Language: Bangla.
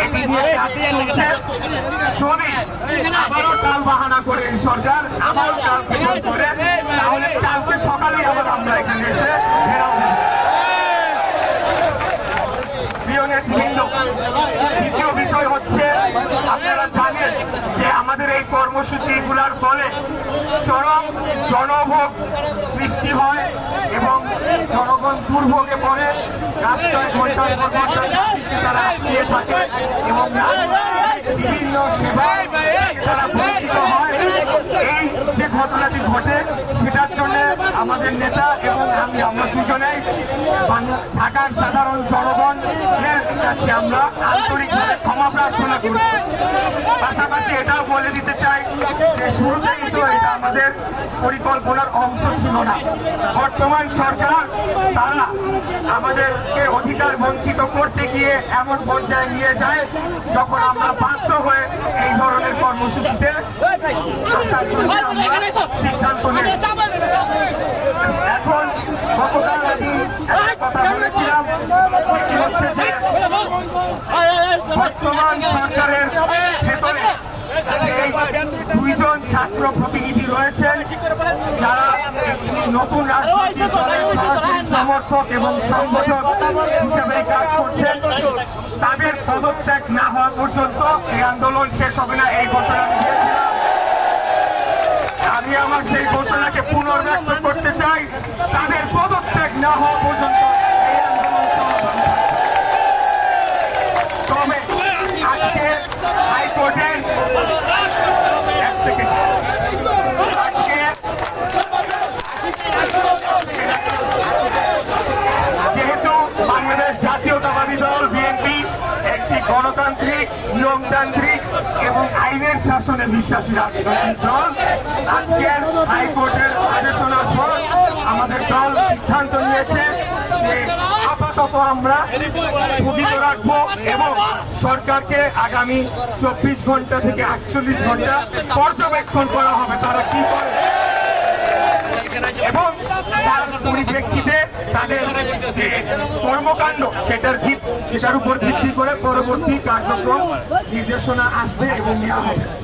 এটি নিয়ে কাজ চলছে। যদি আবারও টাল বাহানা করে এই সরকার আবারও টাল পেছন করে, তাহলে কালকে সকালেই আবার আমরা এখানে এসে ঘেরাও দেব। দ্বিতীয় বিষয় হচ্ছে, আপনারা জানেন যে আমাদের এই কর্মসূচিগুলোর ফলে চরম জনভোগ সৃষ্টি হয় এবং জনগণ দুর্ভোগে পড়ে। রাস্তায় ঘন্টার পর ঘন্টা তারা আটকিয়ে থাকে এবং বিভিন্ন সেবায় তারা বঞ্চিত হয়। এই যে ঘটনাটি ঘটে, সেটার জন্য আমাদের নেতা এবং আমরা দুজনেই ঢাকার সাধারণ জনগণের কাছে আমরা আন্তরিকভাবে ক্ষমা প্রার্থনা করছি। পাশাপাশি এটাও বলে দিতে চাই যে শুরুতেই তো এটা আমাদের পরিকল্পনার অংশ ছিল না। বর্তমান সরকার তারা আমাদেরকে অধিকার বঞ্চিত করতে গিয়ে এমন পর্যায়ে নিয়ে যায় যখন আমরা বাধ্য হয়ে এই ধরনের কর্মসূচিতে সিদ্ধান্ত নেই। এখন গতকাল আমি কথা বলেছিলাম, হচ্ছে যে বর্তমান সরকারের ভেতরে দুইজন ছাত্র প্রতিনিধি রয়েছেন যারা নতুন রাজনৈতিক দলের সরাসরি সমর্থক এবং সংগঠক হিসেবে কাজ করছেন। তাদের পদত্যাগ না হওয়া পর্যন্ত এই আন্দোলন শেষ হবে না, এই ঘোষণা দিয়েছিলাম। আমি আমার সেই ঘোষণাকে পুনর্ব্যক্ত করতে চাই। তাদের পদত্যাগ না হওয়া পর্যন্ত এই আন্দোলন তবে আজকে হাইকোর্টের যেহেতু বাংলাদেশ জাতীয়তাবাদী দল বিএনপি একটি গণতান্ত্রিক, নিয়মতান্ত্রিক এবং আইনের শাসনে বিশ্বাসী রাজনৈতিক দল, আজকের হাইকোর্টের আদেশনার পর আমাদের দল সিদ্ধান্ত নিয়েছে যে আপাতত আমরা স্থগিত রাখবো এবং সরকারকে আগামী 24 ঘন্টা থেকে 48 ঘন্টা পর্যবেক্ষণ করা হবে তারা কি করে এবং তার পরিপ্রেক্ষিতে তাদের যে কর্মকাণ্ড সেটার উপর ভিত্তি করে পরবর্তী কার্যক্রম নির্দেশনা আসবে এবং নেওয়া হবে।